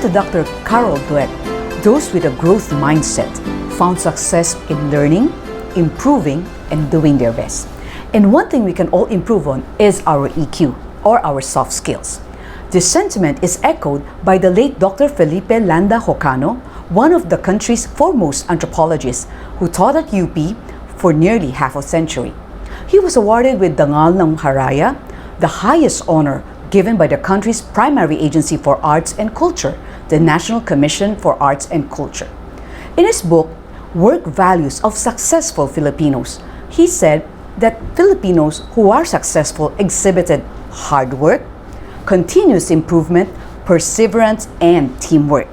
to Dr. Carol Dweck, those with a growth mindset found success in learning, improving, and doing their best. And one thing we can all improve on is our EQ, or our soft skills. This sentiment is echoed by the late Dr. Felipe Landa Jocano, one of the country's foremost anthropologists who taught at UP for nearly half a century. He was awarded with Dangal ng Haraya, the highest honor given by the country's primary agency for arts and culture, the National Commission for Arts and Culture. In his book, Work Values of Successful Filipinos, he said that Filipinos who are successful exhibited hard work, continuous improvement, perseverance, and teamwork.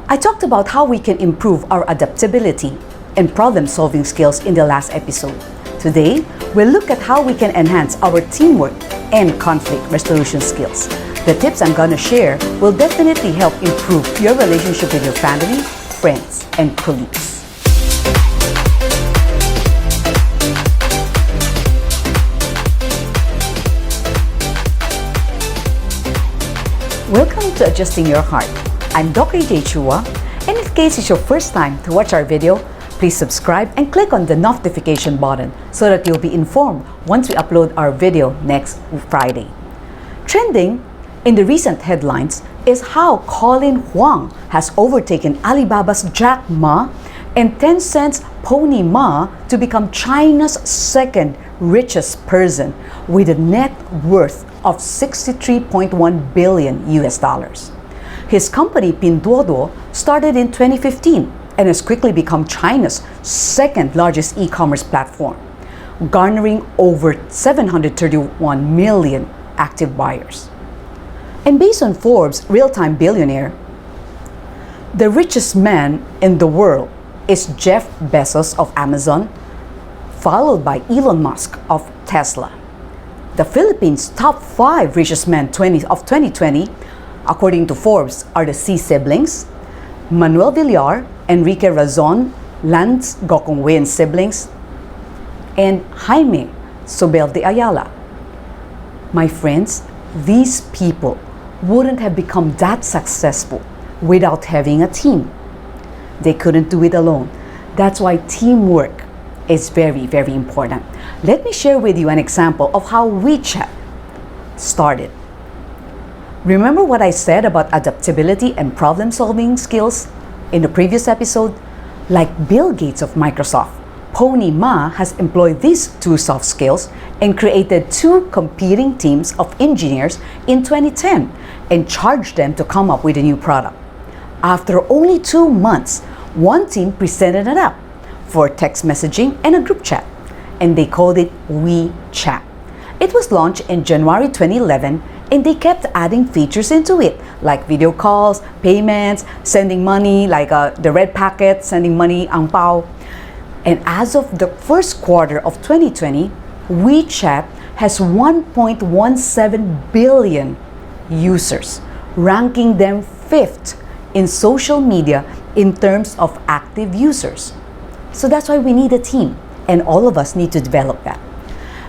I talked about how we can improve our adaptability and problem-solving skills in the last episode. Today, we'll look at how we can enhance our teamwork and conflict resolution skills. The tips I'm gonna share will definitely help improve your relationship with your family, friends, and colleagues. Welcome to Adjusting Your Heart. I'm Dr. AJ, and in case it's your first time to watch our video, please subscribe and click on the notification button so that you'll be informed once we upload our video next Friday. Trending in the recent headlines is how Colin Huang has overtaken Alibaba's Jack Ma and Tencent's Pony Ma to become China's second richest person with a net worth of 63.1 billion US dollars. His company Pinduoduo started in 2015 and has quickly become China's second largest e-commerce platform, garnering over 731 million active buyers. And based on Forbes' real-time billionaire, the richest man in the world is Jeff Bezos of Amazon, followed by Elon Musk of Tesla. The Philippines' top 5 richest men of 2020, according to Forbes, are the C siblings, Manuel Villar, Enrique Razon, Lance Gokongwei siblings, and Jaime Sobel de Ayala. My friends, these people wouldn't have become that successful without having a team. They couldn't do it alone. That's why teamwork is very, very important. Let me share with you an example of how WeChat started. Remember what I said about adaptability and problem-solving skills in the previous episode? Like Bill Gates of Microsoft, Pony Ma has employed these two soft skills and created 2 competing teams of engineers in 2010 and charged them to come up with a new product. After only 2 months, one team presented an app for text messaging and a group chat, and they called it WeChat. It was launched in January 2011, and they kept adding features into it, like video calls, payments, sending money, like the red packet, sending money, ang pao. And as of the first quarter of 2020, WeChat has 1.17 billion users, ranking them 5th in social media in terms of active users. So that's why we need a team, and all of us need to develop that.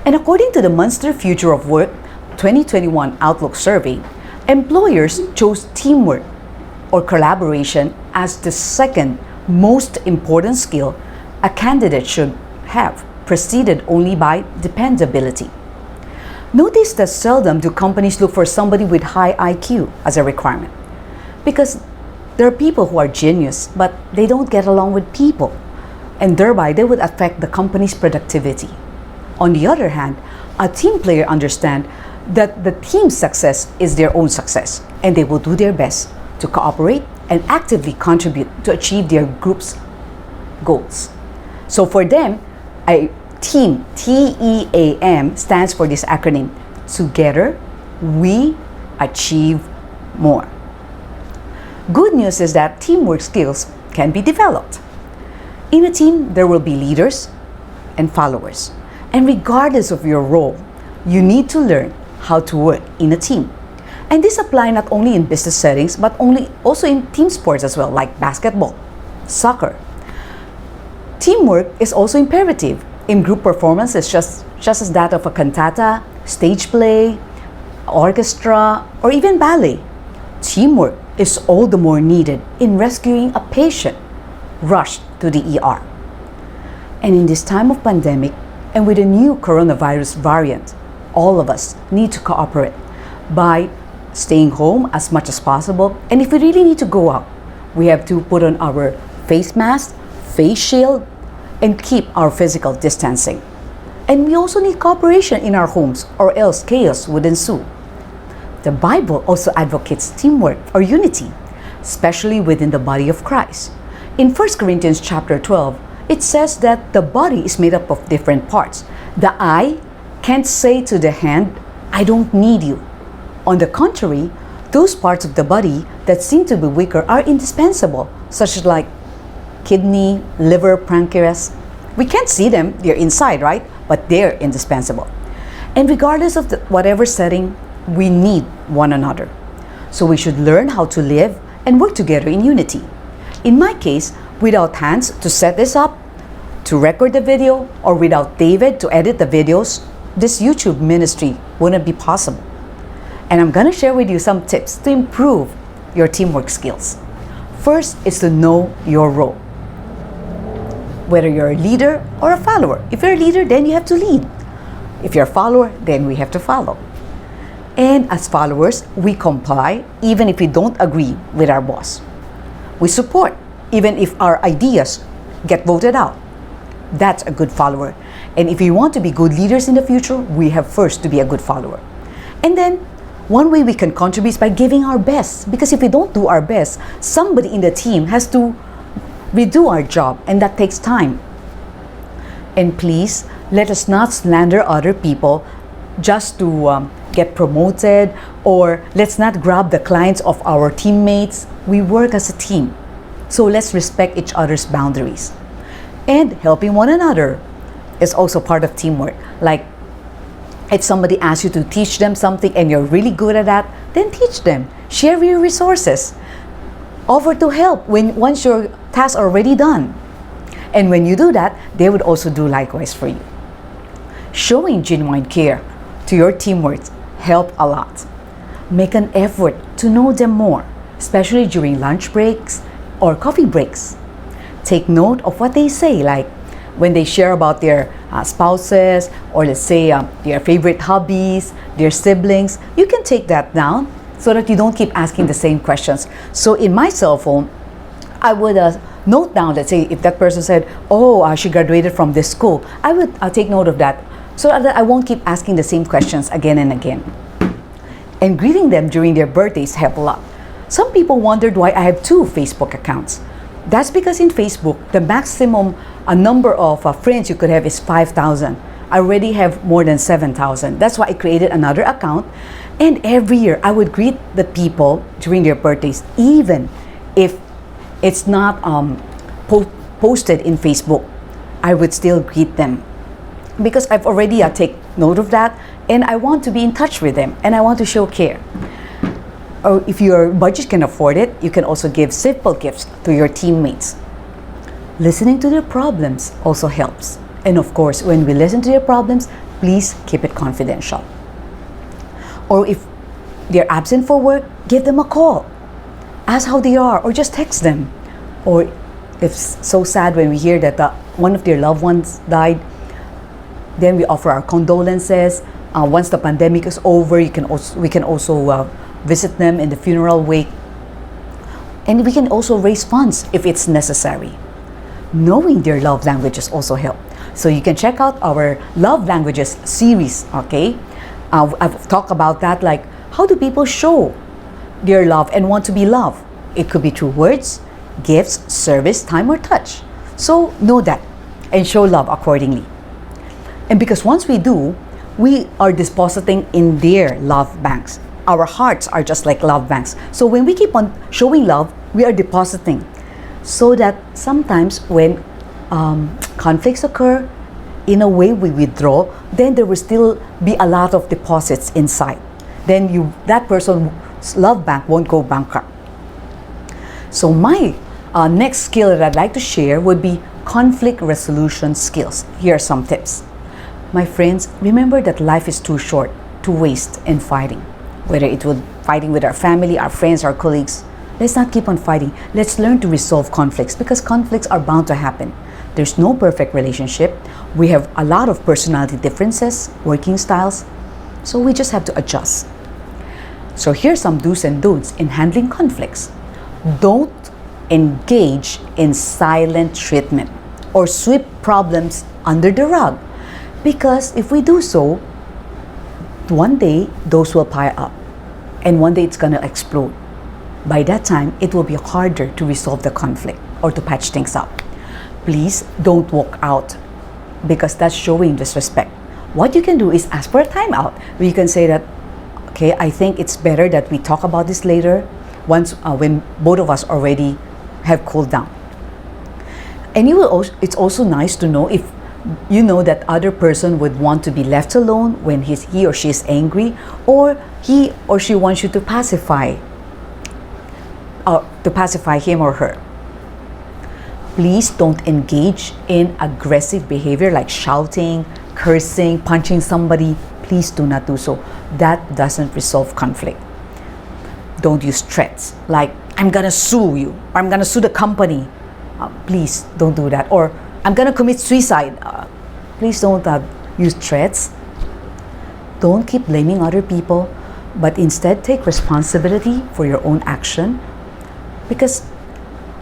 And according to the Munster Future of Work 2021 Outlook survey, employers chose teamwork or collaboration as the second most important skill a candidate should have, preceded only by dependability. Notice that seldom do companies look for somebody with high IQ as a requirement, because there are people who are genius, but they don't get along with people, and thereby they would affect the company's productivity. On the other hand, a team player understands that the team's success is their own success, and they will do their best to cooperate and actively contribute to achieve their group's goals. So for them, a team, TEAM, stands for this acronym: Together, we achieve more. Good news is that teamwork skills can be developed. In a team, there will be leaders and followers. And regardless of your role, you need to learn how to work in a team. And this applies not only in business settings, but also in team sports as well, like basketball, soccer. Teamwork is also imperative in group performances, just as that of a cantata, stage play, orchestra, or even ballet. Teamwork is all the more needed in rescuing a patient rushed to the ER. And in this time of pandemic, and with a new coronavirus variant, all of us need to cooperate by staying home as much as possible. And if we really need to go out, we have to put on our face mask, face shield, and keep our physical distancing. And we also need cooperation in our homes, or else chaos would ensue. The Bible also advocates teamwork or unity, especially within the body of Christ. In 1 Corinthians chapter 12, it says that the body is made up of different parts. The eye can't say to the hand, I don't need you. On the contrary, those parts of the body that seem to be weaker are indispensable, such as like kidney, liver, pancreas. We can't see them, they're inside, right? But they're indispensable. And regardless of whatever setting, we need one another. So we should learn how to live and work together in unity. In my case, without hands to set this up, to record the video, or without David to edit the videos, this YouTube ministry wouldn't be possible. And I'm gonna share with you some tips to improve your teamwork skills. First is to know your role. Whether you're a leader or a follower. If you're a leader, then you have to lead. If you're a follower, then we have to follow. And as followers, we comply even if we don't agree with our boss. We support even if our ideas get voted out. That's a good follower. And if we want to be good leaders in the future, we have first to be a good follower. And then, one way we can contribute is by giving our best. Because if we don't do our best, somebody in the team has to redo our job, and that takes time. And please, let us not slander other people just to get promoted, or let's not grab the clients of our teammates. We work as a team. So let's respect each other's boundaries. And helping one another is also part of teamwork. Like, if somebody asks you to teach them something and you're really good at that, then teach them. Share your resources. Offer to help once your tasks are already done. And when you do that, they would also do likewise for you. Showing genuine care to your teammates help a lot. Make an effort to know them more, especially during lunch breaks or coffee breaks. Take note of what they say, like when they share about their spouses, or let's say their favorite hobbies, their siblings. You can take that down so that you don't keep asking the same questions. So in my cell phone, I would note down, let's say if that person said, oh, she graduated from this school, I would take note of that so that I won't keep asking the same questions again and again. And greeting them during their birthdays help a lot. Some people wondered why I have 2 Facebook accounts. That's because in Facebook, the maximum number of friends you could have is 5,000. I already have more than 7,000. That's why I created another account. And every year, I would greet the people during their birthdays, even if it's not posted in Facebook. I would still greet them because I've already take note of that, and I want to be in touch with them, and I want to show care. Or if your budget can afford it, you can also give simple gifts to your teammates. Listening to their problems also helps. And of course, when we listen to their problems, please keep it confidential. Or if they're absent for work, give them a call. Ask how they are, or just text them. Or if it's so sad when we hear that one of their loved ones died, then we offer our condolences. Once the pandemic is over, we can also visit them in the funeral wake. And we can also raise funds if it's necessary. Knowing their love languages also help. So you can check out our love languages series, okay? I've talked about that, like how do people show their love and want to be loved? It could be through words, gifts, service, time, or touch. So know that and show love accordingly. And because once we do, we are depositing in their love banks. Our hearts are just like love banks. So when we keep on showing love, we are depositing. So that sometimes when conflicts occur, in a way we withdraw, then there will still be a lot of deposits inside. Then that person's love bank won't go bankrupt. So my next skill that I'd like to share would be conflict resolution skills. Here are some tips. My friends, remember that life is too short to waste in fighting. Whether it would fighting with our family, our friends, our colleagues, Let's not keep on fighting. Let's learn to resolve conflicts because conflicts are bound to happen. There's no perfect relationship. We have a lot of personality differences, working styles, so we just have to adjust. So here's some do's and don'ts in handling conflicts. Don't engage in silent treatment or sweep problems under the rug, because if we do so, one day those will pile up and one day it's going to explode. By that time, it will be harder to resolve the conflict or to patch things up. Please don't walk out because that's showing disrespect. What you can do is ask for a timeout. You can say that, okay, I think it's better that we talk about this later once when both of us already have cooled down. And it's also nice to know if you know that other person would want to be left alone when he or she is angry, or he or she wants you to pacify him or her. Please don't engage in aggressive behavior like shouting, cursing, punching somebody. Please do not do so. That doesn't resolve conflict. Don't use threats like, I'm gonna sue you, or I'm gonna sue the company. Please don't do that. Or I'm gonna commit suicide. Please don't use threats. Don't keep blaming other people, but instead take responsibility for your own action. Because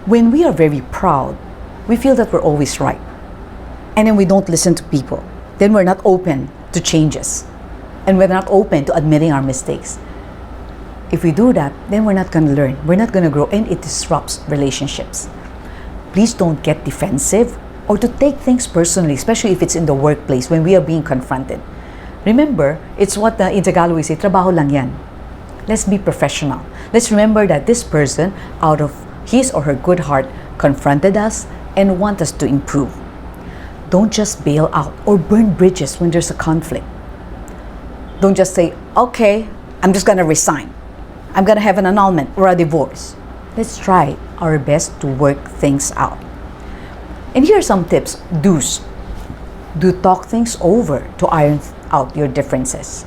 when we are very proud, we feel that we're always right. And then we don't listen to people. Then we're not open to changes. And we're not open to admitting our mistakes. If we do that, then we're not going to learn. We're not going to grow, and it disrupts relationships. Please don't get defensive or to take things personally, especially if it's in the workplace when we are being confronted. Remember, it's what in Tagalog we say, trabaho lang yan. Let's be professional. Let's remember that this person, out of his or her good heart, confronted us and want us to improve. Don't just bail out or burn bridges when there's a conflict. Don't just say, okay, I'm just gonna resign. I'm gonna have an annulment or a divorce. Let's try our best to work things out. And here are some tips, do's. Do talk things over to iron out your differences.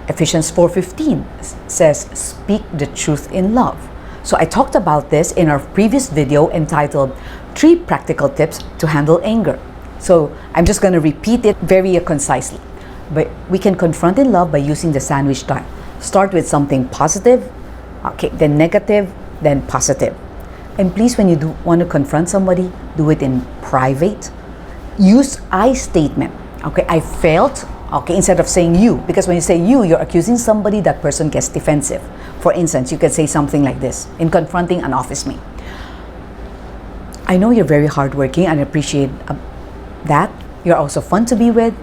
Ephesians 4:15 says, speak the truth in love. So I talked about this in our previous video entitled 3 Practical Tips to Handle Anger. So I'm just going to repeat it very concisely. But we can confront in love by using the sandwich style. Start with something positive, okay, then negative, then positive. And please, when you want to confront somebody, do it in private. Use I statement. Okay, I felt, okay, instead of saying you, because when you say you're accusing somebody, that person gets defensive. For instance, you can say something like this in confronting an office mate. I know you're very hardworking and I appreciate that. You're also fun to be with,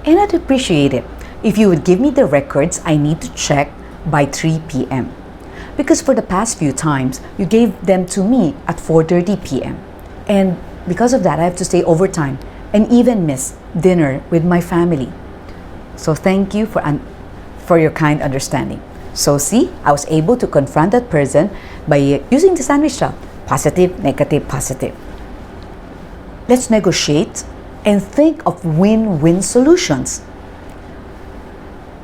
and I'd appreciate it if you would give me the records I need to check by 3 p.m. Because for the past few times, you gave them to me at 4:30 p.m. And because of that, I have to stay overtime and even miss dinner with my family. So thank you for your kind understanding. So see, I was able to confront that person by using the sandwich style. Positive, negative, positive. Let's negotiate and think of win-win solutions.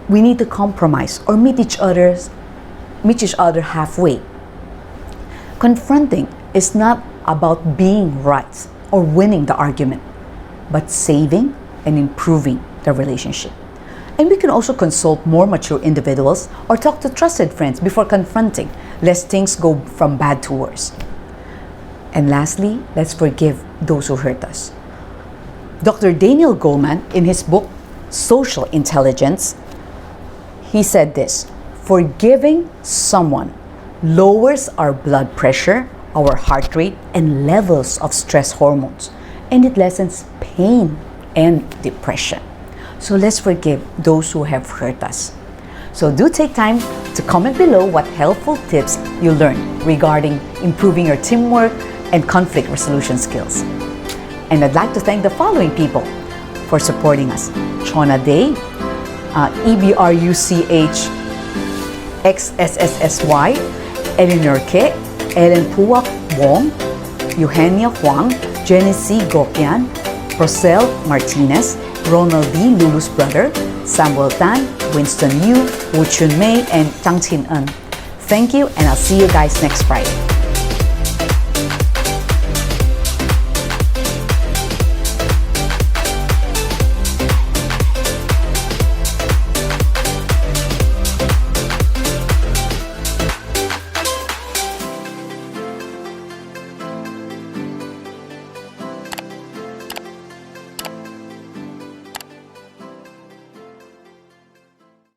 We need to compromise or meet each other halfway. Confronting is not about being right or winning the argument, but saving and improving the relationship. And we can also consult more mature individuals or talk to trusted friends before confronting, lest things go from bad to worse. And lastly, let's forgive those who hurt us. Dr. Daniel Goleman, in his book, Social Intelligence, he said this: forgiving someone lowers our blood pressure, our heart rate, and levels of stress hormones, and it lessens pain and depression. So let's forgive those who have hurt us. So do take time to comment below what helpful tips you learned regarding improving your teamwork and conflict resolution skills. And I'd like to thank the following people for supporting us: Chona Day, EBRUCHXSSSY, Eleanor Ke, Ellen Puwak Wong, Eugenia Huang, Jenny C. Gokian, Rosel Martinez, Ronald D. Lulu's brother, Samuel Tan, Winston Yu, Wu Chun Mei, and Chang Chin En. Thank you, and I'll see you guys next Friday.